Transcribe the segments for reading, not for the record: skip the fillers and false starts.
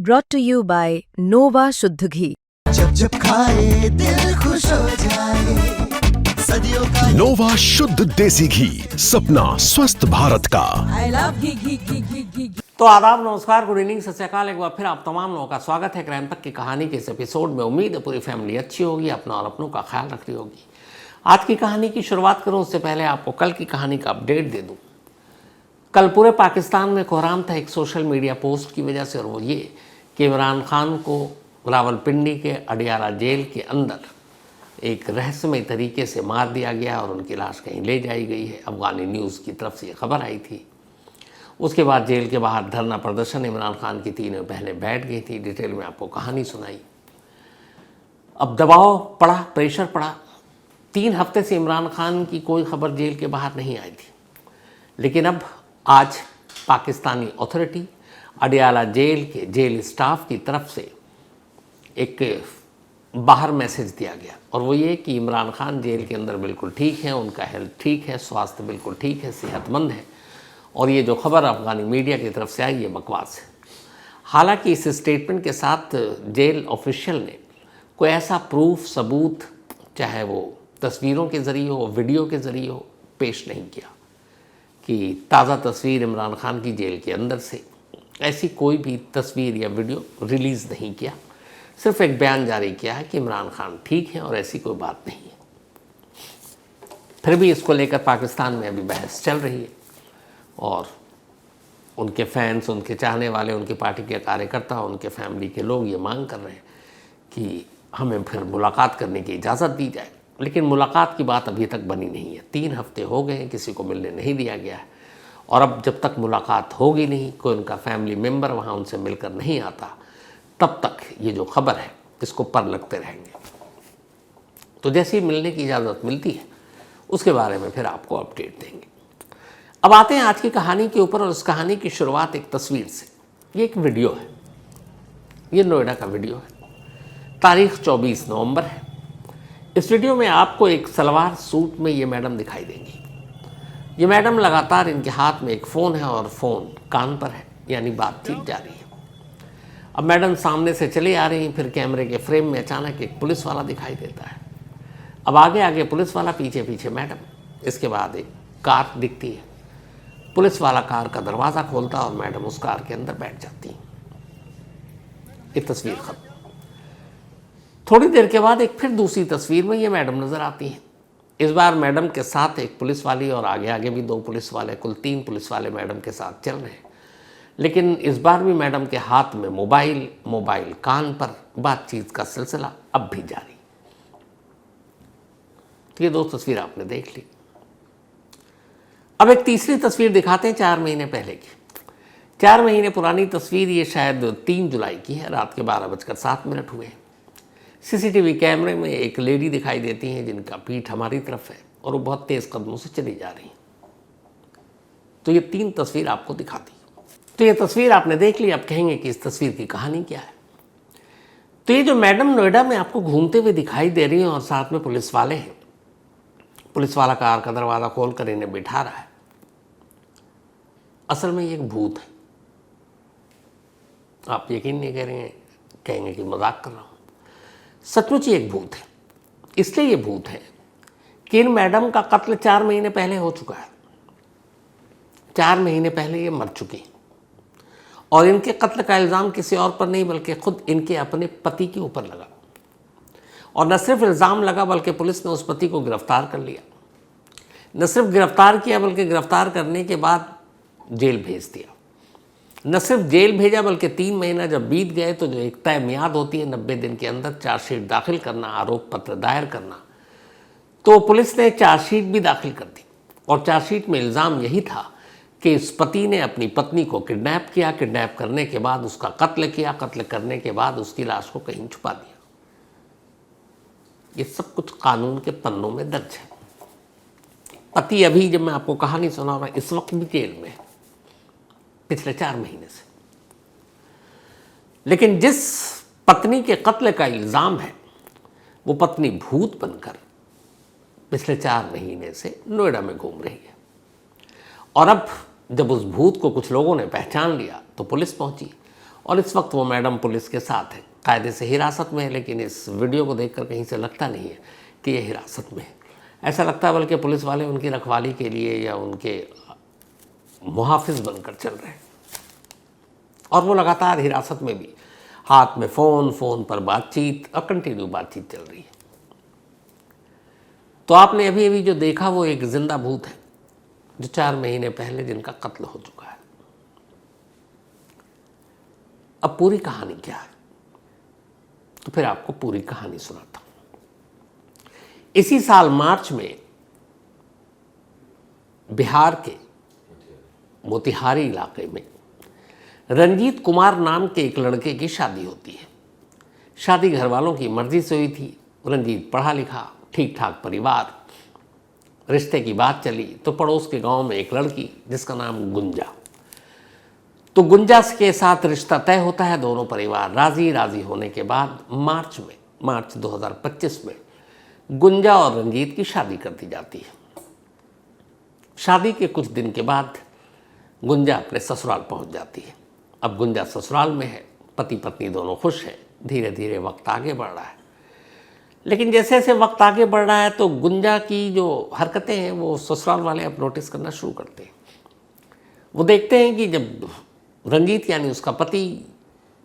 brought to you by Nova शुद्ध घी। जब जब खाए दिल खुश हो जाए, सदियों का नोवा शुद्ध देसी घी, सपना स्वस्थ भारत का। I love घी। तो आदाब, नमस्कार, गुड इवनिंग, सत श्री अकाल। एक बार फिर आप तमाम लोगों का स्वागत है क्राइम तक की कहानी के इस एपिसोड में। उम्मीद है पूरी फैमिली अच्छी होगी, अपना और अपनों का ख्याल रख रही होगी। आज की कहानी की शुरुआत करूं उससे पहले आपको कल की कहानी का अपडेट दे दूं। कल पूरे पाकिस्तान में कोहराम था एक सोशल मीडिया पोस्ट की वजह से, और वो ये कि इमरान खान को रावलपिंडी के अडियाला जेल के अंदर एक रहस्यमय तरीके से मार दिया गया और उनकी लाश कहीं ले जाई गई है। अफगानी न्यूज़ की तरफ से ये खबर आई थी। उसके बाद जेल के बाहर धरना प्रदर्शन इमरान खान की तीनों बहनें बैठ गई थी। डिटेल में आपको कहानी सुनाई। अब दबाव पड़ा, प्रेशर पड़ा। 3 हफ्ते से इमरान खान की कोई खबर जेल के बाहर नहीं आई थी, लेकिन अब आज पाकिस्तानी अथॉरिटी अडियाला जेल के जेल स्टाफ की तरफ से एक बाहर मैसेज दिया गया, और वो ये कि इमरान खान जेल के अंदर बिल्कुल ठीक है, उनका हेल्थ ठीक है, स्वास्थ्य बिल्कुल ठीक है, सेहतमंद है, और ये जो खबर अफगानी मीडिया की तरफ से आई ये बकवास है। हालांकि इस स्टेटमेंट के साथ जेल ऑफिशियल ने कोई ऐसा प्रूफ, सबूत, चाहे वो तस्वीरों के ज़रिए हो, वीडियो के ज़रिए हो, पेश नहीं किया कि ताज़ा तस्वीर इमरान खान की जेल के अंदर से। ऐसी कोई भी तस्वीर या वीडियो रिलीज़ नहीं किया। सिर्फ एक बयान जारी किया है कि इमरान खान ठीक है और ऐसी कोई बात नहीं है। फिर भी इसको लेकर पाकिस्तान में अभी बहस चल रही है, और उनके फैंस, उनके चाहने वाले, उनकी पार्टी के कार्यकर्ता, उनके फैमिली के लोग ये मांग कर रहे हैं कि हमें फिर मुलाकात करने की इजाज़त दी जाए। लेकिन मुलाकात की बात अभी तक बनी नहीं है। 3 हफ्ते हो गए हैं, किसी को मिलने नहीं दिया गया है, और अब जब तक मुलाकात होगी नहीं, कोई उनका फैमिली मेम्बर वहाँ उनसे मिलकर नहीं आता, तब तक ये जो खबर है इसको पर लगते रहेंगे। तो जैसे ही मिलने की इजाज़त मिलती है उसके बारे में फिर आपको अपडेट देंगे। अब आते हैं आज की कहानी के ऊपर, और इस कहानी की शुरुआत एक तस्वीर से। ये एक वीडियो है, ये नोएडा का वीडियो है। तारीख 24 नवंबर है। इस वीडियो में आपको एक सलवार सूट में ये मैडम दिखाई देंगी। ये मैडम लगातार, इनके हाथ में एक फ़ोन है और फ़ोन कान पर है, यानी बातचीत जारी है। अब मैडम सामने से चली आ रही हैं, फिर कैमरे के फ्रेम में अचानक एक पुलिस वाला दिखाई देता है। अब आगे आगे पुलिस वाला, पीछे पीछे मैडम। इसके बाद एक कार दिखती है। पुलिस वाला कार का दरवाज़ा खोलता है और मैडम उस कार के अंदर बैठ जाती है। ये तस्वीर खत्म। थोड़ी देर के बाद एक फिर दूसरी तस्वीर में ये मैडम नज़र आती हैं। इस बार मैडम के साथ एक पुलिस वाली, और आगे आगे भी 2 पुलिस वाले, कुल 3 पुलिस वाले मैडम के साथ चल रहे हैं। लेकिन इस बार भी मैडम के हाथ में मोबाइल कान पर, बातचीत का सिलसिला अब भी जारी। तो ये 2 तस्वीर आपने देख ली। अब एक तीसरी तस्वीर दिखाते हैं 4 महीने पहले की। 4 महीने पुरानी तस्वीर, ये शायद 3 जुलाई की है। रात के 12:07 हुए हैं। सीसीटीवी कैमरे में एक लेडी दिखाई देती हैं जिनका पीठ हमारी तरफ है, और वो बहुत तेज़ कदमों से चली जा रही हैं। तो ये 3 तस्वीर आपको दिखाती। तो ये तस्वीर आपने देख ली। अब कहेंगे कि इस तस्वीर की कहानी क्या है। तो ये जो मैडम नोएडा में आपको घूमते हुए दिखाई दे रही हैं और साथ में पुलिस वाले हैं, पुलिस वाला कार का दरवाज़ा खोल कर इन्हें बिठा रहा है, असल में ये एक भूत है। आप यकीन नहीं करेंगे, कहेंगे कि मजाक कर रहा हूँ। सचमुच ही एक भूत है। इसलिए ये भूत है कि इन मैडम का कत्ल 4 महीने पहले हो चुका है। 4 महीने पहले ये मर चुकी हैं, और इनके कत्ल का इल्ज़ाम किसी और पर नहीं बल्कि खुद इनके अपने पति के ऊपर लगा। और न सिर्फ इल्ज़ाम लगा, बल्कि पुलिस ने उस पति को गिरफ्तार कर लिया। न सिर्फ गिरफ्तार किया, बल्कि गिरफ्तार करने के बाद जेल भेज दिया। न सिर्फ जेल भेजा, बल्कि 3 महीना जब बीत गए तो जो एक तय मियाद होती है 90 दिन के अंदर चार्जशीट दाखिल करना, आरोप पत्र दायर करना, तो पुलिस ने चार्जशीट भी दाखिल कर दी। और चार्जशीट में इल्ज़ाम यही था कि इस पति ने अपनी पत्नी को किडनैप किया, किडनैप करने के बाद उसका कत्ल किया, कत्ल करने के बाद उसकी लाश को कहीं छुपा दिया। ये सब कुछ कानून के पन्नों में दर्ज है। पति अभी, जब मैं आपको कहानी सुना रहा हूं, इस वक्त भी जेल में है, पिछले 4 महीने से। लेकिन जिस पत्नी के कत्ल का इल्ज़ाम है, वो पत्नी भूत बनकर पिछले 4 महीने से नोएडा में घूम रही है। और अब जब उस भूत को कुछ लोगों ने पहचान लिया तो पुलिस पहुंची, और इस वक्त वो मैडम पुलिस के साथ है, कायदे से हिरासत में है, लेकिन इस वीडियो को देखकर कहीं से लगता नहीं है कि ये हिरासत में है। ऐसा लगता है बल्कि पुलिस वाले उनकी रखवाली के लिए या उनके मुहाफिज बनकर चल रहे हैं। और वो लगातार हिरासत में भी, हाथ में फ़ोन पर बातचीत और कंटिन्यू बातचीत चल रही है। तो आपने अभी अभी जो देखा वो एक जिंदा भूत है जो 4 महीने पहले जिनका कत्ल हो चुका है। अब पूरी कहानी क्या है, तो फिर आपको पूरी कहानी सुनाता हूं। इसी साल मार्च में बिहार के मोतिहारी इलाके में रंजीत कुमार नाम के एक लड़के की शादी होती है। शादी घर वालों की मर्जी से हुई थी। रंजीत पढ़ा लिखा, ठीक ठाक परिवार। रिश्ते की बात चली तो पड़ोस के गांव में एक लड़की जिसका नाम गुंजा, तो गुंजा के साथ रिश्ता तय होता है। दोनों परिवार राजी होने के बाद मार्च 2025 में गुंजा और रंजीत की शादी कर दी जाती है। शादी के कुछ दिन के बाद गुंजा अपने ससुराल पहुंच जाती है। अब गुंजा ससुराल में है, पति पत्नी दोनों खुश हैं। धीरे धीरे वक्त आगे बढ़ रहा है, लेकिन जैसे जैसे वक्त आगे बढ़ रहा है तो गुंजा की जो हरकतें हैं वो ससुराल वाले अब नोटिस करना शुरू करते हैं। वो देखते हैं कि जब रंजीत यानी उसका पति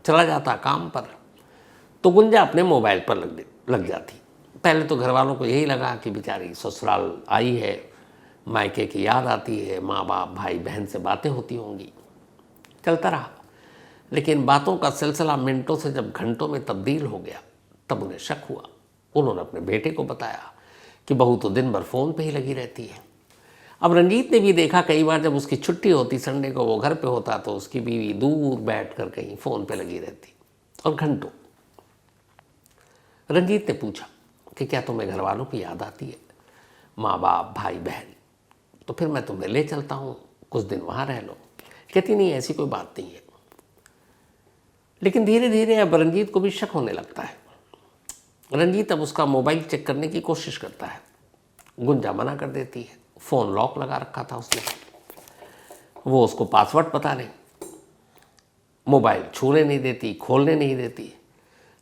चला जाता काम पर, तो गुंजा अपने मोबाइल पर लग जाती। पहले तो घर वालों को यही लगा कि बेचारी ससुराल आई है, मायके की याद आती है, माँ बाप भाई बहन से बातें होती होंगी। चलता रहा, लेकिन बातों का सिलसिला मिनटों से जब घंटों में तब्दील हो गया तब उन्हें शक हुआ। उन्होंने अपने बेटे को बताया कि बहू तो दिन भर फ़ोन पे ही लगी रहती है। अब रंजीत ने भी देखा कई बार जब उसकी छुट्टी होती, संडे को वो घर पे होता, तो उसकी बीवी दूर बैठकर कहीं फ़ोन पे लगी रहती और घंटों। रंजीत ने पूछा कि क्या तुम्हें घर वालों की याद आती है, माँ बाप भाई बहन? तो फिर मैं तुम्हें ले चलता हूँ, कुछ दिन वहाँ रह लो। कहती नहीं, ऐसी कोई बात नहीं है। लेकिन धीरे धीरे अब रंजीत को भी शक होने लगता है। रंजीत अब उसका मोबाइल चेक करने की कोशिश करता है। गुंजा मना कर देती है। फ़ोन लॉक लगा रखा था उसने, वो उसको पासवर्ड पता नहीं, मोबाइल छूने नहीं देती, खोलने नहीं देती।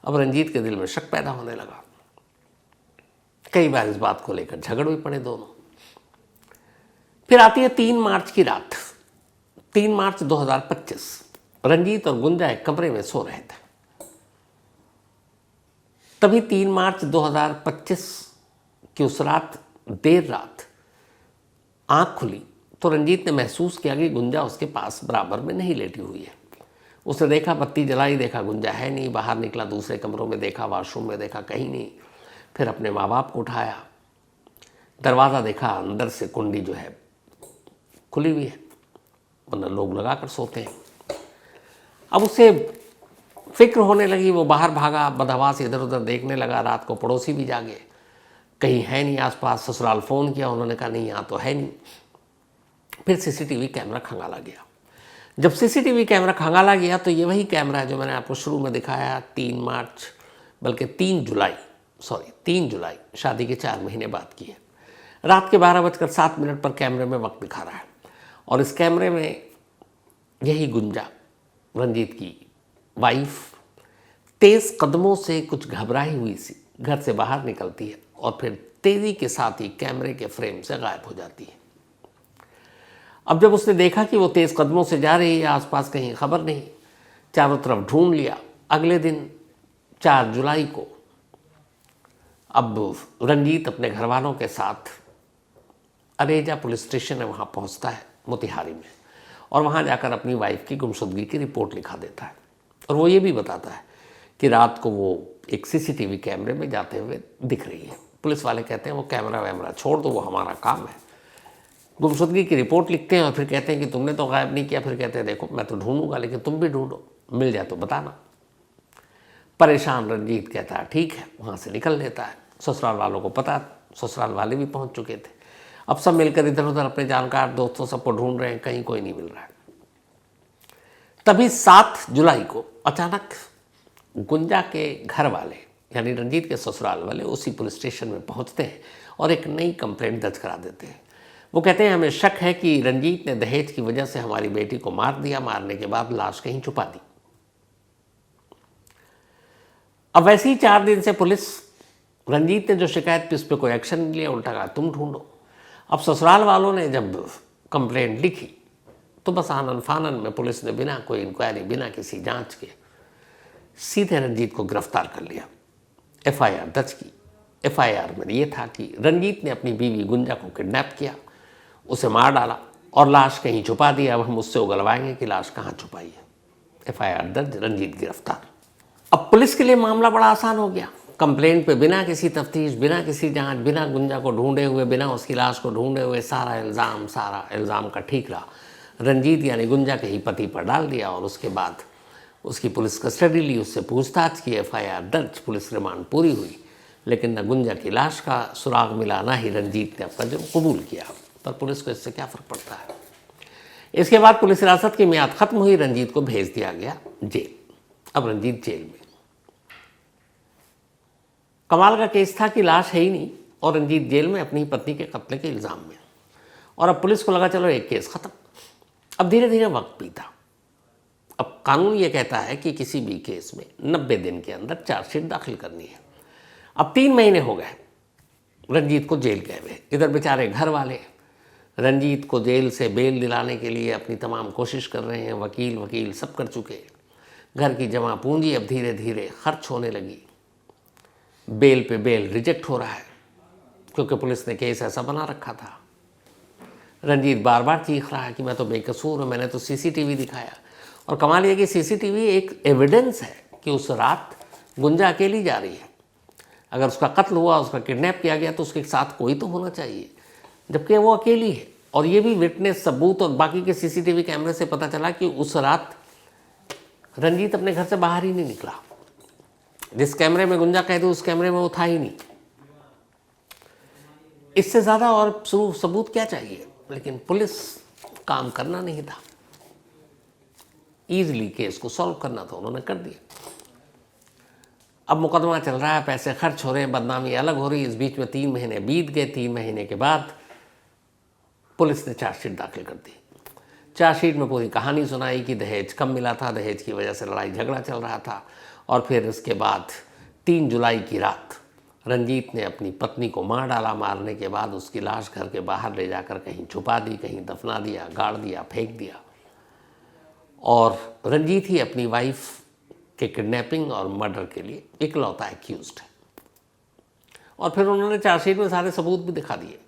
अब रंजीत के दिल में शक पैदा होने लगा। कई बार इस बात को लेकर झगड़ भी पड़े दोनों। फिर आती है 3 मार्च की रात। 3 मार्च 2025। रंजीत और गुंजा एक कमरे में सो रहे थे। तभी 3 मार्च 2025 की उस रात देर रात आंख खुली तो रंजीत ने महसूस किया कि गुंजा उसके पास बराबर में नहीं लेटी हुई है। उसने देखा, बत्ती जलाई, देखा गुंजा है नहीं। बाहर निकला, दूसरे कमरों में देखा, वॉशरूम में देखा, कहीं नहीं। फिर अपने माँ बाप को उठाया, दरवाज़ा देखा, अंदर से कुंडी जो है खुली हुई है, वरना लोग लगा कर सोते हैं। अब उसे फिक्र होने लगी, वो बाहर भागा, बदहवास इधर उधर देखने लगा। रात को पड़ोसी भी जागे, कहीं है नहीं आसपास। ससुराल फ़ोन किया, उन्होंने कहा नहीं यहाँ तो है नहीं। फिर सीसीटीवी कैमरा खंगाला गया। जब सीसीटीवी कैमरा खंगाला गया तो ये वही कैमरा है जो मैंने आपको शुरू में दिखाया। 3 मार्च बल्कि 3 जुलाई शादी के 4 महीने बाद की है। रात के 12:07 पर कैमरे में वक्त दिखा रहा है और इस कैमरे में यही गुंजा, रंजीत की वाइफ, तेज़ कदमों से कुछ घबराई हुई सी घर से बाहर निकलती है और फिर तेज़ी के साथ ही कैमरे के फ्रेम से गायब हो जाती है। अब जब उसने देखा कि वो तेज़ कदमों से जा रही है, आसपास कहीं खबर नहीं, चारों तरफ ढूंढ लिया। अगले दिन 4 जुलाई को अब रंजीत अपने घर वालों के साथ अरेजा पुलिस स्टेशन है, वहाँ पहुँचता है मोतिहारी में, और वहाँ जाकर अपनी वाइफ की गुमशुदगी की रिपोर्ट लिखा देता है। और वो ये भी बताता है कि रात को वो एक सीसीटीवी कैमरे में जाते हुए दिख रही है। पुलिस वाले कहते हैं वो कैमरा वैमरा छोड़ दो, वो हमारा काम है। गुमशुदगी की रिपोर्ट लिखते हैं और फिर कहते हैं कि तुमने तो गायब नहीं किया। फिर कहते हैं देखो मैं तो ढूंढूंगा, लेकिन तुम भी ढूंढो, मिल जाए तो बताना। परेशान रंजीत कहता है ठीक है, वहाँ से निकल लेता है। ससुराल वालों को पता, ससुराल वाले भी पहुँच चुके थे। अब सब मिलकर इधर उधर अपने जानकार दोस्तों सबको ढूंढ रहे हैं, कहीं कोई नहीं मिल रहा है। तभी 7 जुलाई को अचानक गुंजा के घर वाले यानी रंजीत के ससुराल वाले उसी पुलिस स्टेशन में पहुंचते हैं और एक नई कंप्लेंट दर्ज करा देते हैं। वो कहते हैं हमें शक है कि रंजीत ने दहेज की वजह से हमारी बेटी को मार दिया, मारने के बाद लाश कहीं छुपा दी। अब वैसे ही 4 दिन से पुलिस, रंजीत ने जो शिकायत की उस पर कोई एक्शन नहीं लिया, उल्टा कहा तुम ढूंढो। अब ससुराल वालों ने जब कंप्लेंट लिखी तो बस आनन फानन में पुलिस ने बिना कोई इंक्वायरी, बिना किसी जांच के सीधे रंजीत को गिरफ्तार कर लिया, एफआईआर दर्ज की। एफआईआर में ये था कि रंजीत ने अपनी बीवी गुंजा को किडनैप किया, उसे मार डाला और लाश कहीं छुपा दिया। अब हम उससे उगलवाएंगे कि लाश कहाँ छुपाई है। एफआईआर दर्ज, रंजीत गिरफ्तार। अब पुलिस के लिए मामला बड़ा आसान हो गया। कंप्लेंट पे बिना किसी तफ्तीश, बिना किसी जांच, बिना गुंजा को ढूंढे हुए, बिना उसकी लाश को ढूंढे हुए सारा इल्ज़ाम का ठीकरा रंजीत यानी गुंजा के ही पति पर डाल दिया और उसके बाद उसकी पुलिस कस्टडी ली, उससे पूछताछ की, एफआईआर दर्ज, पुलिस रिमांड पूरी हुई। लेकिन न गुंजा की लाश का सुराग मिला, ना ही रंजीत ने अपना जुर्म कबूल किया। पर पुलिस को इससे क्या फ़र्क पड़ता है। इसके बाद पुलिस हिरासत की मियाद खत्म हुई, रंजीत को भेज दिया गया जेल। अब रंजीत जेल में। कमाल का केस था कि लाश है ही नहीं और रंजीत जेल में अपनी पत्नी के कत्ल के इल्ज़ाम में। और अब पुलिस को लगा चलो एक केस ख़त्म। अब धीरे धीरे वक्त बीता। अब कानून ये कहता है कि किसी भी केस में 90 दिन के अंदर चार्जशीट दाखिल करनी है। अब 3 महीने हो गए रंजीत को जेल गए हुए। इधर बेचारे घर वाले रंजीत को जेल से बेल दिलाने के लिए अपनी तमाम कोशिश कर रहे हैं। वकील सब कर चुके। घर की जमा पूंजी अब धीरे धीरे खर्च होने लगी। बेल पे बेल रिजेक्ट हो रहा है क्योंकि पुलिस ने केस ऐसा बना रखा था। रंजीत बार बार चीख रहा है कि मैं तो बेकसूर हूँ, मैंने तो सीसीटीवी दिखाया। और कमाल ये कि सीसीटीवी एक एविडेंस है कि उस रात गुंजा अकेली जा रही है। अगर उसका कत्ल हुआ, उसका किडनैप किया गया तो उसके साथ कोई तो होना चाहिए, जबकि वो अकेली है। और ये भी विटनेस, सबूत और बाकी के सीसीटीवी कैमरे से पता चला कि उस रात रंजीत अपने घर से बाहर ही नहीं निकला। जिस कैमरे में गुंजा कहती उस कैमरे में वो था ही नहीं। इससे ज़्यादा और सबूत क्या चाहिए। लेकिन पुलिस काम करना नहीं था, ईजिली केस को सॉल्व करना था, उन्होंने कर दिया। अब मुकदमा चल रहा है, पैसे खर्च हो रहे हैं, बदनामी अलग हो रही है। इस बीच में 3 महीने बीत गए। 3 महीने के बाद पुलिस ने चार्जशीट दाखिल कर दी। चार्जशीट में पूरी कहानी सुनाई कि दहेज कम मिला था, दहेज की वजह से लड़ाई झगड़ा चल रहा था। और फिर इसके बाद 3 जुलाई की रात रंजीत ने अपनी पत्नी को मार डाला। मारने के बाद उसकी लाश घर के बाहर ले जाकर कहीं छुपा दी, कहीं दफना दिया, गाड़ दिया, फेंक दिया। और रंजीत ही अपनी वाइफ के किडनैपिंग और मर्डर के लिए इकलौता एक्यूज्ड है। और फिर उन्होंने चार्जशीट में सारे सबूत भी दिखा दिए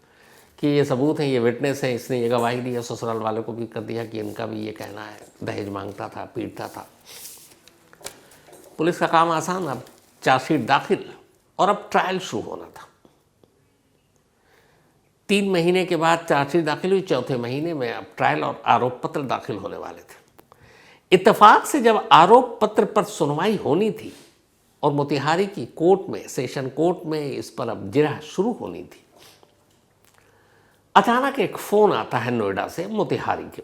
कि ये सबूत हैं, ये विटनेस है, इसने ये गवाही दी है। ससुराल वालों को भी कर दिया कि इनका भी ये कहना है, दहेज मांगता था, पीटता था। पुलिस का काम आसान। अब चार्जशीट दाखिल और अब ट्रायल शुरू होना था। 3 महीने के बाद चार्जशीट दाखिल हुई। 4थे महीने में अब ट्रायल और आरोप पत्र दाखिल होने वाले थे। इत्तेफाक से जब आरोप पत्र पर सुनवाई होनी थी और मोतिहारी की कोर्ट में, सेशन कोर्ट में इस पर अब जिरह शुरू होनी थी, अचानक एक फ़ोन आता है नोएडा से, मोतिहारी के,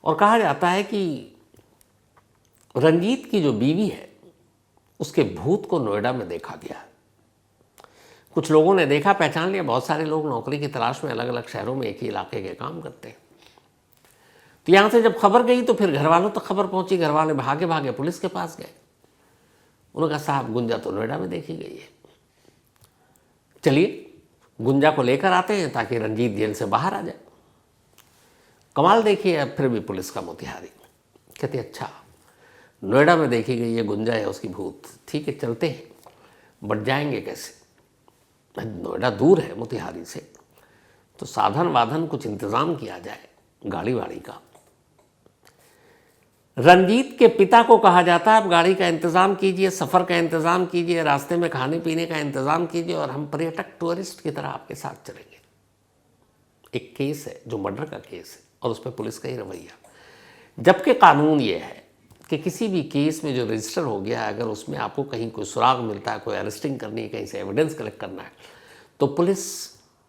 और कहा जाता है कि रंजीत की जो बीवी है उसके भूत को नोएडा में देखा गया। कुछ लोगों ने देखा, पहचान लिया। बहुत सारे लोग नौकरी की तलाश में अलग अलग शहरों में एक ही इलाके के काम करते हैं। तो यहाँ से जब खबर गई तो फिर घर वालों तक खबर पहुंची। घर वाले भागे भागे पुलिस के पास गए। उन्होंने कहा साहब गुंजा तो नोएडा में देखी गई है, चलिए गुंजा को लेकर आते हैं ताकि रंजीत जेल से बाहर आ जाए। कमाल देखिए, अब फिर भी पुलिस का मोतिहारी कहती अच्छा नोएडा में देखी गई है, गुंजा है उसकी भूत, ठीक है चलते हैं, बट जाएंगे कैसे, नोएडा दूर है मोतिहारी से, तो साधन वाधन कुछ इंतज़ाम किया जाए गाड़ी वाड़ी का। रंजीत के पिता को कहा जाता है आप गाड़ी का इंतज़ाम कीजिए, सफ़र का इंतज़ाम कीजिए, रास्ते में खाने पीने का इंतज़ाम कीजिए और हम पर्यटक टूरिस्ट की तरह आपके साथ चलेंगे। एक केस है जो मर्डर का केस है और उस पर पुलिस का ही रवैया। जबकि कानून ये है कि किसी भी केस में जो रजिस्टर हो गया है, अगर उसमें आपको कहीं कोई सुराग मिलता है, कोई अरेस्टिंग करनी है, कहीं से एविडेंस कलेक्ट करना है, तो पुलिस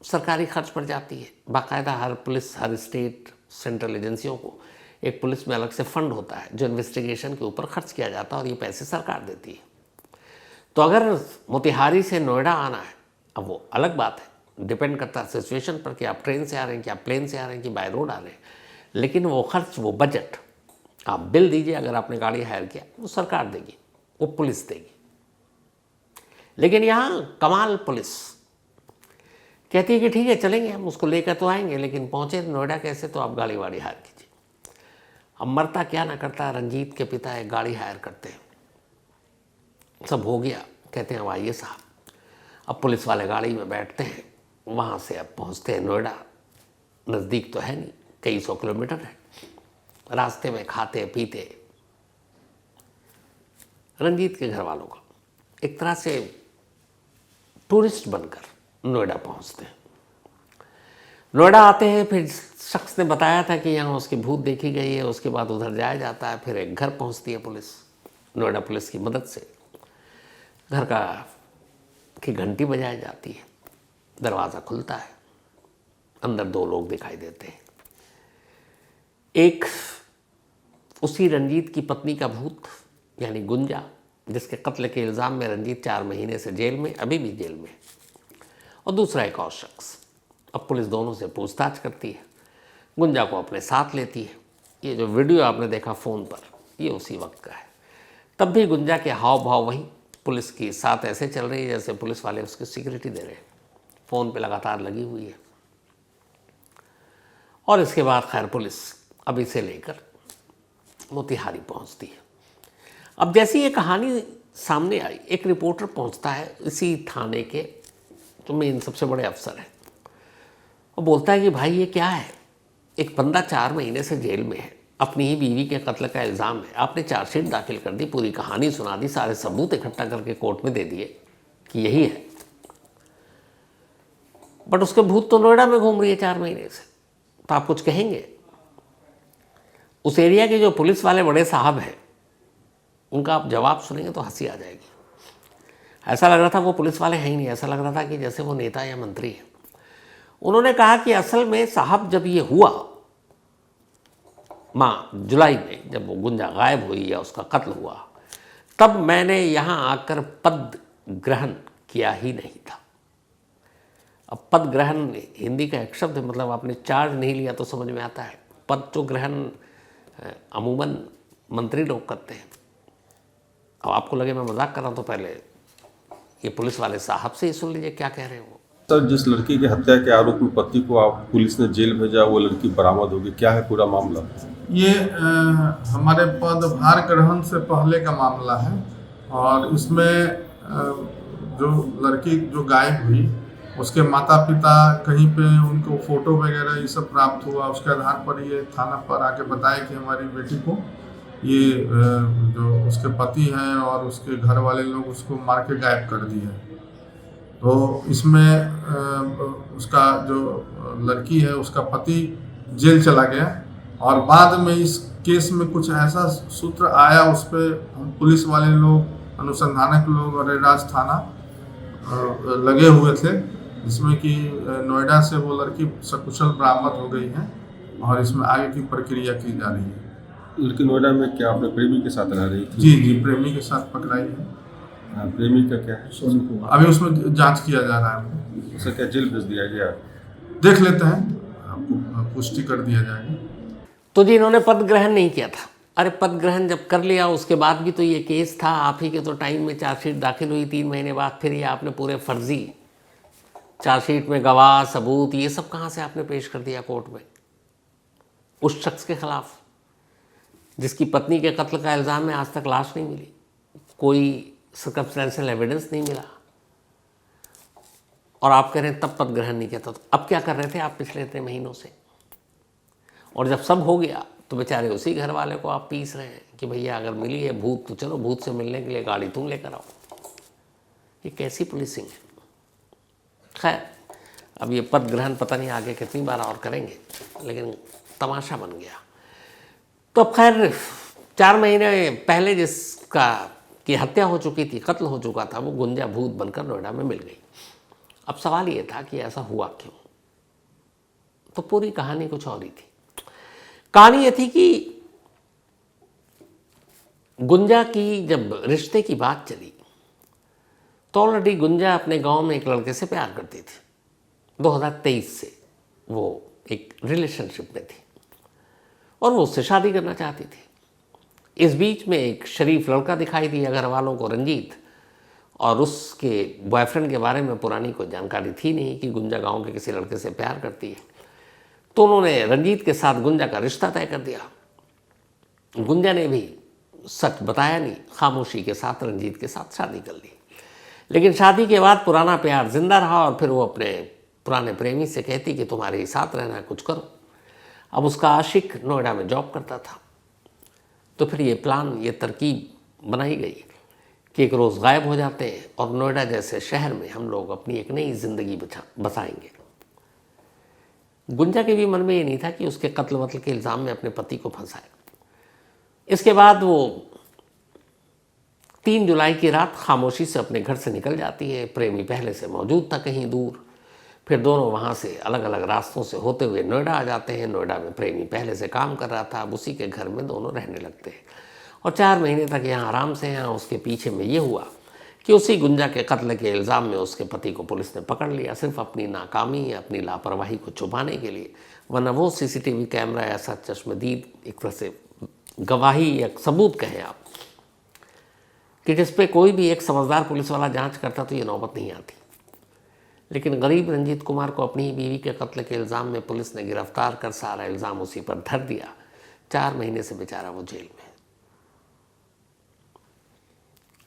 सरकारी खर्च पड़ जाती है। बाकायदा हर पुलिस, हर स्टेट सेंट्रल एजेंसियों को एक पुलिस में अलग से फंड होता है जो इन्वेस्टिगेशन के ऊपर खर्च किया जाता है और ये पैसे सरकार देती है। तो अगर मोतिहारी से नोएडा आना है, अब वो अलग बात है, डिपेंड करता है सिचुएशन पर कि आप ट्रेन से आ रहे हैं, कि आप प्लेन से आ रहे हैं, कि बाय रोड आ रहे हैं। लेकिन वो खर्च, वो बजट आप बिल दीजिए, अगर आपने गाड़ी हायर किया वो सरकार देगी, वो पुलिस देगी। लेकिन यहाँ कमाल, पुलिस कहती है कि ठीक है चलेंगे, हम उसको लेकर तो आएंगे, लेकिन पहुँचे नोएडा कैसे, तो आप गाड़ी वाड़ी हायर कीजिए। अब मरता क्या ना करता, रंजीत के पिता एक गाड़ी हायर करते हैं, सब हो गया, कहते हैं अब आइए साहब। अब पुलिस वाले गाड़ी में बैठते हैं, वहाँ से अब पहुँचते हैं नोएडा। नज़दीक तो है नहीं, कई 100 किलोमीटर है। रास्ते में खाते पीते रंजीत के घर वालों का एक तरह से टूरिस्ट बनकर नोएडा पहुँचते हैं। नोएडा आते हैं, फिर शख्स ने बताया था कि यहाँ उसकी भूत देखी गई है, उसके बाद उधर जाया जाता है। फिर एक घर पहुँचती है पुलिस, नोएडा पुलिस की मदद से। घर की घंटी बजाई जाती है, दरवाज़ा खुलता है, अंदर 2 लोग दिखाई देते हैं। एक उसी रंजीत की पत्नी का भूत यानी गुंजा, जिसके कत्ल के इल्ज़ाम में रंजीत 4 महीने से जेल में, अभी भी जेल में, और दूसरा एक और शख्स। अब पुलिस दोनों से पूछताछ करती है, गुंजा को अपने साथ लेती है। ये जो वीडियो आपने देखा फ़ोन पर, ये उसी वक्त का है। तब भी गुंजा के हाव भाव वहीं पुलिस के साथ ऐसे चल रही है जैसे पुलिस वाले उसकी सिक्योरिटी दे रहे हैं, फ़ोन पे लगातार लगी हुई है। और इसके बाद खैर पुलिस अब इसे लेकर मोतिहारी पहुंचती है। अब जैसी ये कहानी सामने आई, एक रिपोर्टर पहुंचता है इसी थाने के जो मेन सबसे बड़े अफसर हैं, और बोलता है कि भाई ये क्या है, एक बंदा 4 महीने से जेल में है, अपनी ही बीवी के कत्ल का इल्ज़ाम है, आपने चार्जशीट दाखिल कर दी, पूरी कहानी सुना दी, सारे सबूत इकट्ठा करके कोर्ट में दे दिए कि यही है, बट उसके भूत तो नोएडा में घूम रही है 4 महीने से, तो आप कुछ कहेंगे? उस एरिया के जो पुलिस वाले बड़े साहब हैं, उनका आप जवाब सुनेंगे तो हंसी आ जाएगी। ऐसा लग रहा था वो पुलिस वाले हैं ही नहीं, ऐसा लग रहा था कि जैसे वो नेता या मंत्री हैं। उन्होंने कहा कि असल में साहब जब ये हुआ जुलाई में, जब वो गुंजा गायब हुई या उसका कत्ल हुआ, तब मैंने यहाँ आकर पद ग्रहण किया ही नहीं था। अब पद ग्रहण हिंदी का एक शब्द है, मतलब आपने चार्ज नहीं लिया तो समझ में आता है। पद तो ग्रहण अमूमन मंत्री लोग करते हैं। अब आपको लगे मैं मजाक कर रहा हूँ तो पहले ये पुलिस वाले साहब से ही सुन लीजिए क्या कह रहे हैं वो। सर, जिस लड़की की हत्या के आरोप में पति को आप पुलिस ने जेल भेजा, वो लड़की बरामद होगी, क्या है पूरा मामला? ये हमारे पदभार ग्रहण से पहले का मामला है, और इसमें जो लड़की जो गायब हुई, उसके माता पिता कहीं पे उनको फ़ोटो वगैरह ये सब प्राप्त हुआ, उसके आधार पर ये थाना पर आके बताया कि हमारी बेटी को ये जो उसके पति हैं और उसके घर वाले लोग उसको मार के गायब कर दिए। तो इसमें उसका जो लड़की है उसका पति जेल चला गया, और बाद में इस केस में कुछ ऐसा सूत्र आया, उस पर हम पुलिस वाले लोग, अनुसंधानक लोग और राज थाना लगे हुए थे, जिसमें कि नोएडा से वो लड़की सकुशल बरामद हो गई है और इसमें आगे की प्रक्रिया की जा रही है। लड़की नोएडा में क्या अपने प्रेमी के साथ रह रही थी? जी, प्रेमी के साथ पकड़ाई है। प्रेमी का क्या है? सोनू कुमार। अभी उसमें जांच किया जा रहा है। उसे क्या जेल भेज दिया गया? देख लेते हैं, आपको पुष्टि कर दिया जाएगा। तो जी इन्होंने पद ग्रहण नहीं किया था। अरे पद ग्रहण जब कर लिया उसके बाद भी तो ये केस था, आप ही के तो टाइम में चार्जशीट दाखिल हुई 3 महीने बाद, फिर ये आपने पूरे फर्जी चार्जशीट में गवाह सबूत ये सब कहाँ से आपने पेश कर दिया कोर्ट में उस शख्स के खिलाफ जिसकी पत्नी के कत्ल का इल्ज़ाम है। आज तक लाश नहीं मिली, कोई सर्कमस्टेंशियल एविडेंस नहीं मिला, और आप कह रहे हैं तब पद ग्रहण नहीं किया था। तो अब क्या कर रहे थे आप पिछले इतने महीनों से? और जब सब हो गया तो बेचारे उसी घर वाले को आप पीस रहे हैं कि भैया अगर मिली है भूत तो चलो भूत से मिलने के लिए गाड़ी तुम लेकर आओ। ये कैसी पुलिसिंग है? खैर, अब ये पद ग्रहण पता नहीं आगे कितनी बार और करेंगे, लेकिन तमाशा बन गया। तो अब खैर 4 महीने पहले जिसका की हत्या हो चुकी थी, कत्ल हो चुका था, वो गुंजा भूत बनकर नोएडा में मिल गई। अब सवाल ये था कि ऐसा हुआ क्यों? तो पूरी कहानी कुछ और ही थी। कहानी ये थी कि गुंजा की जब रिश्ते की बात चली तो ऑलरेडी गुंजा अपने गांव में एक लड़के से प्यार करती थी। 2023 से वो एक रिलेशनशिप में थी और वो उससे शादी करना चाहती थी। इस बीच में एक शरीफ लड़का दिखाई दिया घर वालों को, रंजीत, और उसके बॉयफ्रेंड के बारे में पुरानी कोई जानकारी थी नहीं कि गुंजा गांव के किसी लड़के से प्यार करती है। तो उन्होंने रंजीत के साथ गुंजा का रिश्ता तय कर दिया। गुंजा ने भी सच बताया नहीं, खामोशी के साथ रंजीत के साथ शादी कर ली। लेकिन शादी के बाद पुराना प्यार जिंदा रहा और फिर वो अपने पुराने प्रेमी से कहती कि तुम्हारे साथ रहना, कुछ करो। अब उसका आशिक नोएडा में जॉब करता था। तो फिर ये प्लान, ये तरकीब बनाई गई कि एक रोज़ गायब हो जाते हैं और नोएडा जैसे शहर में हम लोग अपनी एक नई ज़िंदगी बसाएंगे। गुंजा के भी मन में ये नहीं था कि उसके कत्ल वत्ल के इल्ज़ाम में अपने पति को फंसाए। इसके बाद वो 3 जुलाई की रात खामोशी से अपने घर से निकल जाती है। प्रेमी पहले से मौजूद था कहीं दूर। फिर दोनों वहाँ से अलग अलग रास्तों से होते हुए नोएडा आ जाते हैं। नोएडा में प्रेमी पहले से काम कर रहा था, अब उसी के घर में दोनों रहने लगते हैं और 4 महीने तक यहाँ आराम से हैं। उसके पीछे में ये हुआ कि उसी गुंजा के कत्ल के इल्ज़ाम में उसके पति को पुलिस ने पकड़ लिया, सिर्फ अपनी नाकामी, अपनी लापरवाही को छुपाने के लिए। वरना वो सीसीटीवी कैमरा ऐसा चश्मदीद, एक तरह से गवाही या सबूत कहें आप, कि जिस पे कोई भी एक समझदार पुलिस वाला जांच करता तो ये नौबत नहीं आती। लेकिन गरीब रंजीत कुमार को अपनी ही बीवी के कत्ल के इल्ज़ाम में पुलिस ने गिरफ्तार कर सारा इल्ज़ाम उसी पर धर दिया। 4 महीने से बेचारा वो जेल में।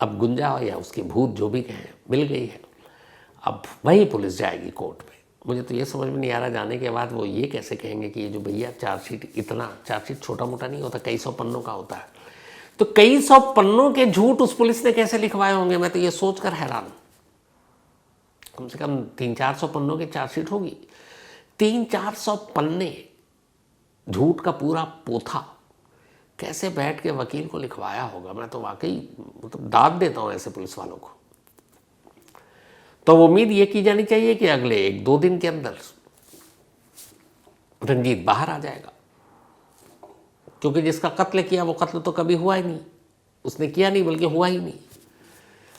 अब गुंजा या उसकी भूत जो भी कहें मिल गई है। अब वही पुलिस जाएगी कोर्ट में। मुझे तो ये समझ में नहीं आ रहा जाने के बाद वो ये कैसे कहेंगे कि ये जो भैया चार्जशीट, इतना चार्जशीट छोटा मोटा नहीं होता, कई 100 पन्नों का होता है। तो कई 100 पन्नों के झूठ उस पुलिस ने कैसे लिखवाए होंगे, मैं तो ये सोचकर हैरान हूं। कम से कम 300-400 पन्नों की चार्जशीट होगी। 300-400 पन्ने झूठ का पूरा पोथा कैसे बैठ के वकील को लिखवाया होगा। मैं तो वाकई मतलब दाद देता हूं ऐसे पुलिस वालों को। तो उम्मीद ये की जानी चाहिए कि अगले 1-2 दिन के अंदर रंजीत बाहर आ जाएगा, क्योंकि जिसका कत्ल किया वो कत्ल तो कभी हुआ ही नहीं, उसने किया नहीं बल्कि हुआ ही नहीं।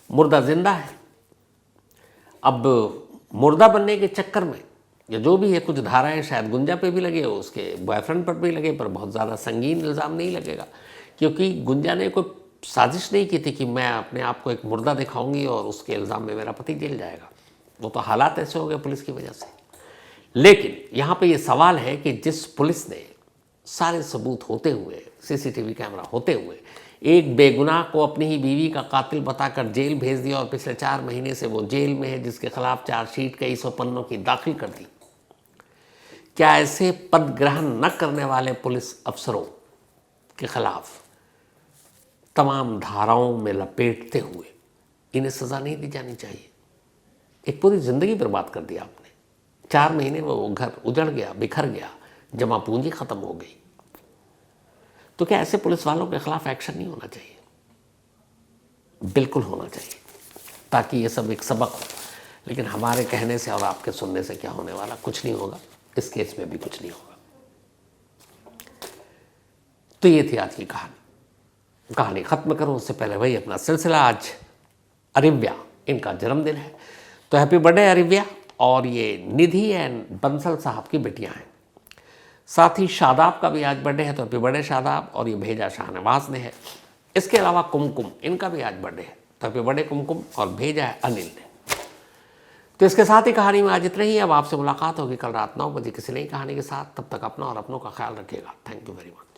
मुर्दा जिंदा है। अब मुर्दा बनने के चक्कर में या जो भी है, कुछ धाराएं शायद गुंजा पे भी लगे, उसके बॉयफ्रेंड पर भी लगे, पर बहुत ज़्यादा संगीन इल्ज़ाम नहीं लगेगा, क्योंकि गुंजा ने कोई साजिश नहीं की थी कि मैं अपने आप को एक मुर्दा दिखाऊंगी और उसके इल्ज़ाम में मेरा पति जेल जाएगा। वो तो हालात ऐसे हो गए पुलिस की वजह से। लेकिन यहाँ पे ये सवाल है कि जिस पुलिस ने सारे सबूत होते हुए, सीसीटीवी कैमरा होते हुए, एक बेगुनाह को अपनी ही बीवी का कातिल बताकर जेल भेज दिया और पिछले 4 महीने से वो जेल में है, जिसके खिलाफ चार्जशीट कई 100 पन्नों की दाखिल कर दी, क्या ऐसे पद ग्रहण न करने वाले पुलिस अफसरों के खिलाफ तमाम धाराओं में लपेटते हुए इन्हें सज़ा नहीं दी जानी चाहिए? एक पूरी ज़िंदगी बर्बाद कर दी आपने। 4 महीने में वो घर उजड़ गया, बिखर गया, जमा पूंजी ख़त्म हो गई। तो क्या ऐसे पुलिस वालों के खिलाफ एक्शन नहीं होना चाहिए? बिल्कुल होना चाहिए, ताकि ये सब एक सबक हो। लेकिन हमारे कहने से और आपके सुनने से क्या होने वाला? कुछ नहीं होगा। इस केस में भी कुछ नहीं होगा। तो ये थी आज की कहानी ख़त्म करूं उससे पहले वही अपना सिलसिला। आज अरिव्या, इनका जन्मदिन है, तो हैप्पी बर्थडे अरिव्या। और ये निधि एंड बंसल साहब की बेटियां हैं। साथ ही शादाब का भी आज बर्थडे है, तो हैप्पी बर्थडे शादाब। और ये भेजा शाहनवाज ने है। इसके अलावा कुमकुम, इनका भी आज बर्थडे है, तो हैप्पी बर्थडे कुमकुम। और भेजा है अनिल ने। तो इसके साथ ही कहानी में आज इतना ही। अब आपसे मुलाकात होगी कल रात 9 बजे किसी नई कहानी के साथ। तब तक अपना और अपनों का ख्याल रखिएगा। Thank you very much.